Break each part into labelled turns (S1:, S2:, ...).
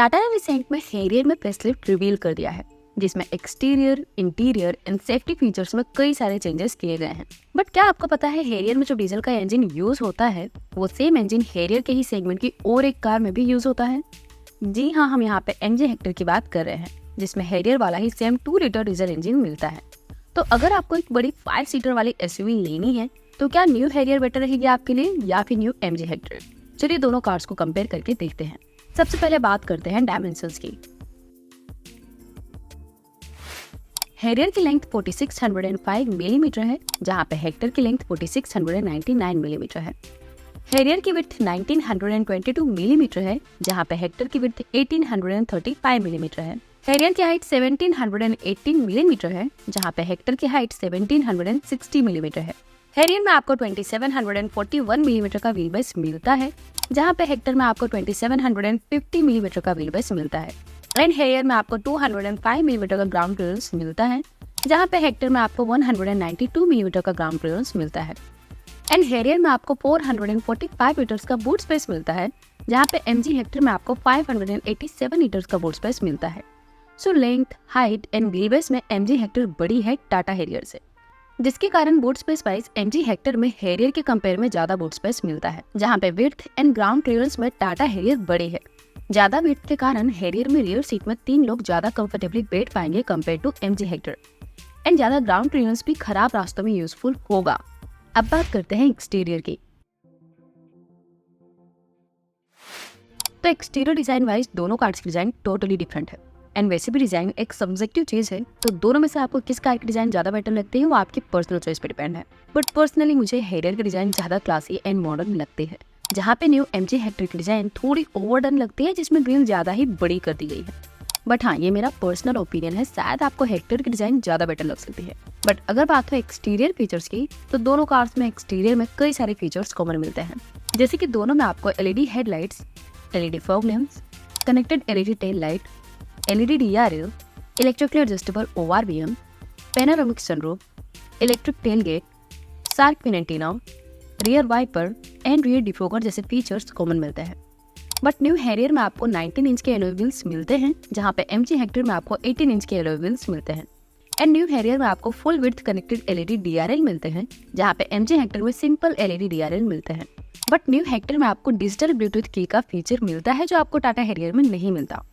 S1: टाटा ने रिसेंट में हैरियर में फेसलिफ्ट रिवील कर दिया है, जिसमें exterior, interior and safety features में कई सारे चेंजेस किए गए हैं। बट क्या आपको पता है हैरियर में जो डीजल का इंजन यूज होता है वो सेम इंजन हैरियर के ही सेगमेंट की और एक कार में भी यूज होता है? जी हाँ, हम यहाँ पे एमजी हेक्टर की बात कर रहे हैं, जिसमें हैरियर वाला ही सेम 2 लीटर डीजल इंजन मिलता है। तो अगर आपको एक बड़ी 5 सीटर वाली एसयूवी लेनी है तो क्या न्यू हैरियर बेटर रहेगी आपके लिए या फिर न्यू एमजी हेक्टर? चलिए दोनों कार्स को कंपेयर करके देखते हैं। सबसे पहले बात करते हैं डायमेंशंस की। हैरियर की लेंथ 4605 मिलीमीटर है, जहां पे हेक्टर की लेंथ 4699 मिलीमीटर है। हैरियर की विड्थ 1922 मिलीमीटर है, जहां पे हेक्टर की विड्थ 1835 मिलीमीटर है। हैरियर की हाइट 1718 मिलीमीटर है, जहां पे हेक्टर की हाइट 1760 मिलीमीटर है। हैरियर में आपको 2741 मिलीमीटर का व्हील बेस मिलता है, जहां पे हेक्टर में आपको 2750 मिलीमीटर का व्हील बेस मिलता है। एंड हैरियर में आपको 205 मिलीमीटर का ग्राउंड क्लियरेंस मिलता है, जहां पे हेक्टर में आपको 192 मिलीमीटर का ग्राउंड क्लियरेंस मिलता है। एंड हैरियर में आपको 445 लीटर्स का बूट स्पेस मिलता है, जहां पे एमजी हेक्टर में आपको 587 लीटर्स का बूट स्पेस मिलता है। So length, height and wheel base में एमजी हेक्टर बड़ी है टाटा हैरियर से, जिसके कारण boot space wise MG Hector में हैरियर के कंपेयर में ज्यादा बूट स्पेस मिलता है, जहां पे विड्थ एंड ग्राउंड क्लियरेंस में टाटा हैरियर बड़ी है। ज्यादा विड्थ के कारण हैरियर में रियर सीट में 3 लोग ज्यादा कंफर्टेबली बैठ पाएंगे compare to MG Hector. And ज्यादा ग्राउंड क्लियरेंस भी खराब रास्तों में यूजफुल होगा। अब बात करते हैं एक्सटीरियर की। तो एक्सटीरियर डिजाइन वाइज दोनों कार्स की डिजाइन टोटली डिफरेंट है। एंड वैसे भी डिजाइन एक सब्जेक्टिव चीज है, तो दोनों में से आपको किस कार की डिजाइन ज्यादा बेटर लगती है वो आपकी पर्सनल चॉइस पे डिपेंड है। बट पर्सनली मुझे हैरियर की डिजाइन ज्यादा क्लासी एंड मॉडर्न लगती है, जहाँ पे न्यू एमजी हेक्टर की डिजाइन थोड़ी ओवरडन लगती है, जिसमें ग्रिल ज्यादा ही बड़ी कर दी गई है। बट हाँ, ये मेरा पर्सनल ओपिनियन है, शायद आपको हेक्टर की डिजाइन ज्यादा बेटर लग सकती है। बट अगर बात हो एक्सटीरियर फीचर्स की, तो दोनों कार्स में एक्सटीरियर में कई सारे फीचर्स कॉमन मिलते हैं, जैसे कि दोनों में आपको LED headlights, LED fog lamps, connected LED tail light, LED DRL, electrically adjustable ORVM, panoramic sunroof, electric tailgate, shark fin antenna, rear wiper and rear defogger जैसे फीचर्स कॉमन मिलते हैं। बट न्यू हैरियर में आपको 19 inch के alloy wheels मिलते हैं, जहां पे एमजी हेक्टर में आपको 18 इंच के एलॉय व्हील्स मिलते हैं। एंड न्यू हैरियर में आपको full width connected LED DRL मिलते हैं, जहां पे एमजी हेक्टर में सिंपल एलईडी डीआरएल मिलते हैं। बट न्यू हेक्टर में आपको डिजिटल ब्लूटूथ की का फीचर मिलता है, जो आपको टाटा हैरियर में नहीं मिलता।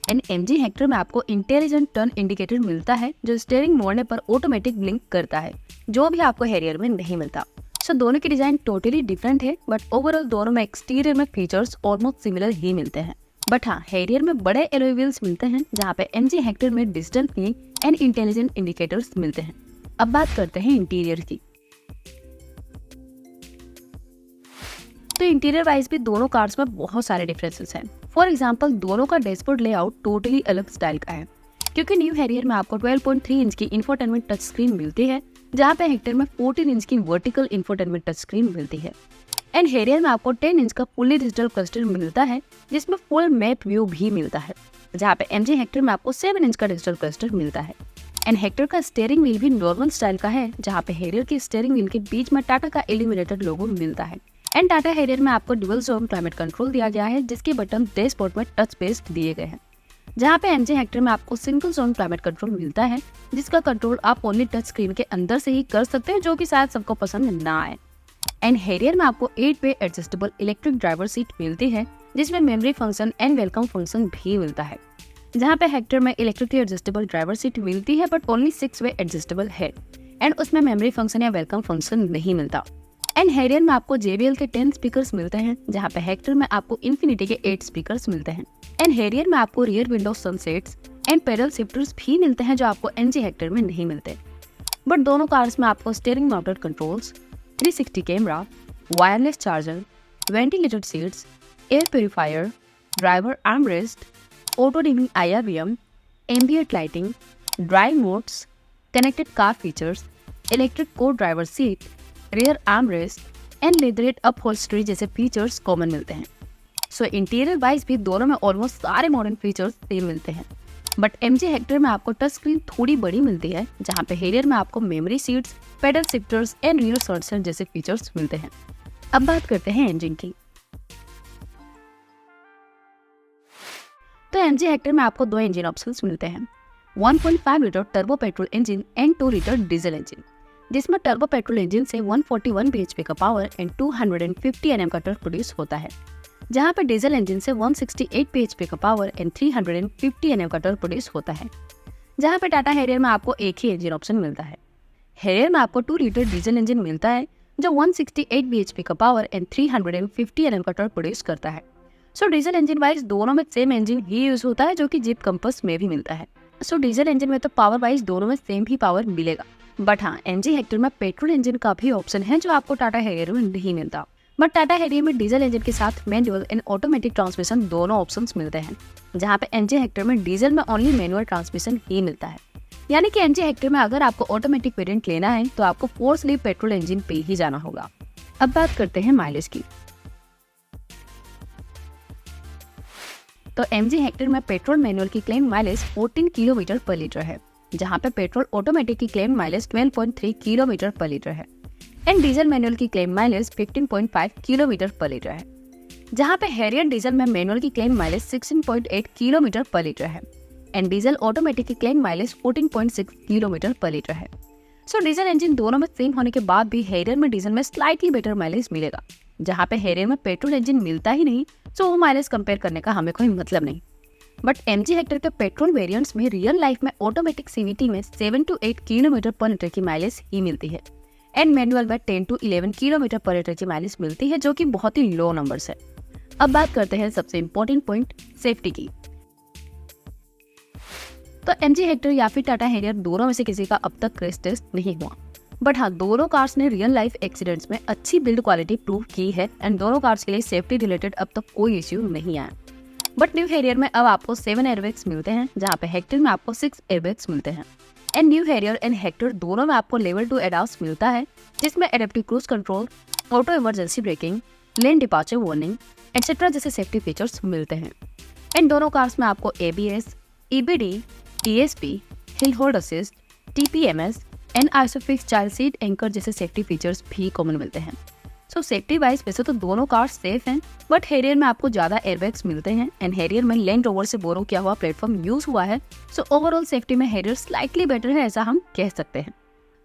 S1: एंड एमजी हेक्टर में आपको इंटेलिजेंट टर्न इंडिकेटर मिलता है, जो स्टीयरिंग मोड़ने पर ऑटोमेटिक ब्लिंक करता है, जो भी आपको हैरियर में नहीं मिलता। सो दोनों की डिजाइन टोटली डिफरेंट है, बट ओवरऑल दोनों में एक्सटीरियर में फीचर्स ऑलमोस्ट सिमिलर ही मिलते हैं। बट हाँ, हैरियर में बड़े एलॉय व्हील्स मिलते हैं, जहाँ पे एमजी हेक्टर में डिजिटल की एंड इंटेलिजेंट इंडिकेटर्स मिलते हैं। अब बात करते हैं इंटीरियर की। तो इंटीरियर वाइज भी दोनों कार्स में बहुत सारे डिफरेंसेस हैं। फॉर एग्जांपल, दोनों का डैशबोर्ड लेआउट टोटली अलग स्टाइल का है, क्योंकि न्यू हैरियर में आपको 12.3 इंच की इंफोटेनमेंट टच स्क्रीन मिलती है, जहाँ पे हेक्टर में 14 इंच की वर्टिकल इंफोटेनमेंट टच स्क्रीन मिलती है। एंड हैरियर में आपको 10 इंच का फुल्ली डिजिटल क्लस्टर मिलता है, जिसमें फुल मैप व्यू भी मिलता है, जहाँ पे एमजी हेक्टर में आपको 7 इंच का डिजिटल क्लस्टर मिलता है। एंड हेक्टर का स्टीयरिंग व्हील भी नॉर्मल स्टाइल का है, जहाँ पे हैरियर के स्टीयरिंग व्हील के बीच में टाटा का इल्यूमिनेटेड लोगो मिलता है। एंड टाटा हैरियर में आपको डुअल जोन क्लाइमेट कंट्रोल दिया गया है, जिसके बटन डैशबोर्ड में टच बेस्ड दिए गए हैं, जहाँ पे एमजी हेक्टर में आपको सिंगल जोन क्लाइमेट कंट्रोल मिलता है, जिसका कंट्रोल आप ओनली टच स्क्रीन के अंदर से ही कर सकते हैं, जो कि शायद सबको पसंद ना आए। एंड हैरियर में आपको 8 वे एडजस्टेबल इलेक्ट्रिक ड्राइवर सीट मिलती है, जिसमें memory function and welcome function भी मिलता है, जहाँ पे हेक्टर में इलेक्ट्रिकली एडजस्टेबल ड्राइवर सीट मिलती है, बट ओनली 6 वे एडजस्टेबल है, एंड उसमें मेमोरी फंक्शन या वेलकम फंक्शन नहीं मिलता। एंड हैरियर में आपको JBL के 10 स्पीकर्स मिलते हैं, जहाँ पे हेक्टर में आपको इन्फिनिटी के 8 स्पीकर्स मिलते हैं। एंड हैरियर में आपको rear window sunsets and pedal shifters भी मिलते हैं, जो आपको एमजी हेक्टर में नहीं मिलते। बट दोनों कार्स में आपको steering mounted controls, 360 camera, wireless charger, ventilated seats, air purifier, driver armrest, auto dimming IRVM, ambient lighting, drive modes, connected car features, electric co driver seat, rear armrest and leatherette upholstery जैसे features common मिलते हैं। सो interior wise भी दोनों में almost सारे modern features same मिलते हैं। But MG Hector में आपको टच स्क्रीन थोड़ी बड़ी मिलती है, जहाँ पे हैरियर में आपको memory seats, pedal shifters and rear suspension जैसे फीचर्स मिलते हैं। अब बात करते हैं इंजन की। तो एमजी हेक्टर में आपको 2 इंजन ऑप्शंस मिलते हैं, 1.5 litre turbo petrol engine and 2 litre diesel engine, जिसमें टर्बो पेट्रोल इंजन से 141 bhp का पावर एंड 250 Nm का टॉर्क प्रोड्यूस होता है, जहां पे डीजल इंजन से 168 bhp का पावर एंड 350 Nm का टॉर्क प्रोड्यूस होता है। जहां पे टाटा हैरियर में आपको एक ही इंजन ऑप्शन मिलता है। हैरियर में आपको 2 लीटर डीजल इंजन मिलता है जो 168 bhp का पावर एंड 350 Nm का टॉर्क प्रोड्यूस करता है। सो डीजल इंजन वाइज दोनों में सेम इंजन ही यूज होता है, जो कि जीप कंपास में भी मिलता है। सो डीजल इंजन में तो पावर वाइज दोनों में सेम ही पावर मिलेगा, बट हाँ एमजी हेक्टर में पेट्रोल इंजन का भी ऑप्शन है जो आपको टाटा हैरियर में नहीं मिलता। बट टाटा हैरियर में डीजल इंजन के साथ मैनुअल एंड ऑटोमेटिक ट्रांसमिशन दोनों ऑप्शंस मिलते हैं, जहाँ पे एमजी हेक्टर में डीजल में ओनली मैनुअल ट्रांसमिशन ही मिलता है। यानी कि एमजी हेक्टर में अगर आपको ऑटोमेटिक वेरिएंट लेना है तो आपको 4 स्लीप पेट्रोल इंजन पे ही जाना होगा। अब बात करते हैं माइलेज की। तो एमजी हेक्टर में पेट्रोल मैनुअल की क्लेम माइलेज 14 किलोमीटर पर लीटर है, जहां पे पेट्रोल ऑटोमेटिक की क्लेम माइलेज 12.3 किलोमीटर पर लीटर है एंड डीजल मैनुअल की क्लेम माइलेज 15.5 किलोमीटर पर लीटर है। जहां पे हैरियर डीजल में मैनुअल की क्लेम माइलेज 16.8 किलोमीटर पर लीटर है एंड डीजल ऑटोमेटिक की क्लेम माइलेज 14.6 किलोमीटर पर लीटर है। सो डीजल इंजन दोनों में सेम होने के बाद भी हैरियर में डीजल में स्लाइटली बेटर माइलेज मिलेगा, जहाँ पे हैरियर में पेट्रोल इंजन मिलता ही नहीं, सो वो माइलेज कंपेयर करने का हमें कोई मतलब नहीं। बट एमजी हेक्टर के पेट्रोल वेरिएंट्स में रियल लाइफ में ऑटोमेटिक सीवीटी में 7 to 8 किलोमीटर पर लीटर की माइलेज ही मिलती है एंड मैनुअल में 10 to 11 किलोमीटर पर लीटर की माइलेज मिलती है, जो कि बहुत ही लो नंबर्स है। अब बात करते हैं सबसे इम्पोर्टेंट पॉइंट सेफ्टी की। तो एमजी हेक्टर या फिर टाटा हैरियर दोनों में से किसी का अब तक क्रैश टेस्ट नहीं हुआ, बट हाँ दोनों कार्स ने रियल लाइफ एक्सीडेंट्स में अच्छी बिल्ड क्वालिटी प्रूव की है एंड दोनों कार्स के लिए सेफ्टी रिलेटेड अब तक कोई इश्यू नहीं आया। बट न्यू हैरियर में अब आपको 7 एयरबैग्स मिलते हैं, जहाँ पे हेक्टर में आपको 6 एयरबैग्स मिलते हैं and new Harrier and Hector दोनों में आपको लेवल 2 एडास मिलता है, जिसमें adaptive cruise control, auto emergency breaking, lane departure warning etcetera जैसे सेफ्टी फीचर्स मिलते हैं एंड दोनों कार्स में आपको ABS, EBD, ESP, hill hold assist, TPMS and isofix child seat anchor जैसे सेफ्टी फीचर्स भी कॉमन मिलते हैं। सो सेफ्टी वाइज वैसे तो दोनों कार्स सेफ हैं, बट हैरियर में आपको ज्यादा एयरबैग्स मिलते हैं एंड हैरियर में लैंड रोवर से बोरो किया हुआ प्लेटफॉर्म यूज हुआ है। सो ओवरऑल सेफ्टी में हैरियर स्लाइटली बेटर है, ऐसा हम कह सकते हैं।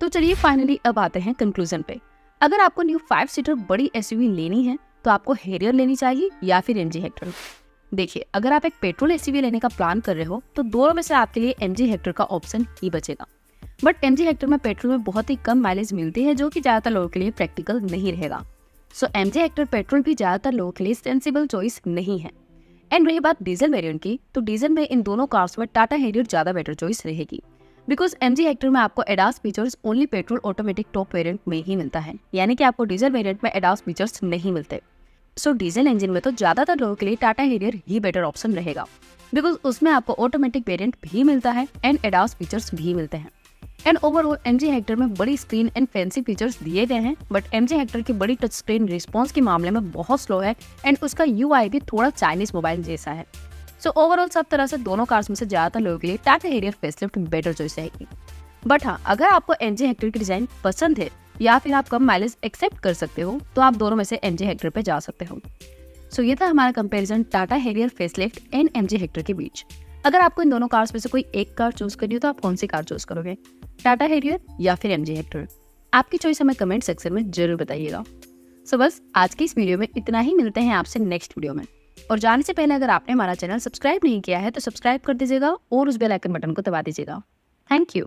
S1: तो चलिए फाइनली अब आते हैं कंक्लूजन पे। अगर आपको न्यू 5 सीटर बड़ी SUV लेनी है तो आपको हैरियर लेनी चाहिए या फिर एमजी हेक्टर। देखिए अगर आप एक पेट्रोल SUV लेने का प्लान कर रहे हो तो दोनों में से आपके लिए एमजी हेक्टर का ऑप्शन ही बचेगा, बट एमजी हेक्टर में पेट्रोल में बहुत ही कम माइलेज मिलती है, जो कि ज्यादातर लोगों के लिए प्रैक्टिकल नहीं रहेगा। सो एमजी हेक्टर पेट्रोल भी ज्यादातर लोगों के लिए सेंसिबल चॉइस नहीं है। एंड रही बात डीजल वेरिएंट की, तो डीजल में इन दोनों कार्स में टाटा हैरियर ज्यादा बेटर चॉइस रहेगी, बिकॉज एमजी हेक्टर में आपको ADAS features only petrol automatic top variant में ही मिलता है, यानी कि आपको डीजल वेरिएंट में एडास फीचर्स नहीं मिलते। सो डीजल इंजन में तो ज्यादातर लोगों के लिए टाटा हैरियर ही बेटर ऑप्शन रहेगा, बिकॉज उसमें आपको ऑटोमेटिक वेरिएंट भी मिलता है एंड एडास फीचर्स भी मिलते हैं। एंड ओवरऑल एमजी हेक्टर में बड़ी स्क्रीन एंड फैंसी फीचर्स दिए गए हैं, बट एमजी हेक्टर की बड़ी टच स्क्रीन रिस्पॉन्स के मामले में बहुत स्लो है एंड उसका UI भी थोड़ा चाइनीज मोबाइल जैसा है। सो ओवरऑल सब तरह से दोनों कार्स में से ज्यादातर लोगों के लिए Tata Harrier facelift better choice रहेगी। बट हाँ अगर आपको एमजी हेक्टर की डिजाइन पसंद है या फिर आप कम माइलेज एक्सेप्ट कर सकते हो तो आप दोनों में से एमजी हेक्टर पे जा सकते हो। सो ये था हमारा comparison Tata Harrier facelift and MG Hector के बीच। अगर आपको इन दोनों कार्स में से कोई एक कार चूज करनी हो तो आप कौन सी कार चूज करोगे, टाटा हैरियर या फिर एमजी हेक्टर? आपकी चॉइस हमें कमेंट सेक्शन में जरूर बताइएगा। सो बस आज की इस वीडियो में इतना ही, मिलते हैं आपसे नेक्स्ट वीडियो में। और जाने से पहले अगर आपने हमारा चैनल सब्सक्राइब नहीं किया है तो सब्सक्राइब कर दीजिएगा और उस बेल आइकन बटन को दबा दीजिएगा। Thank you.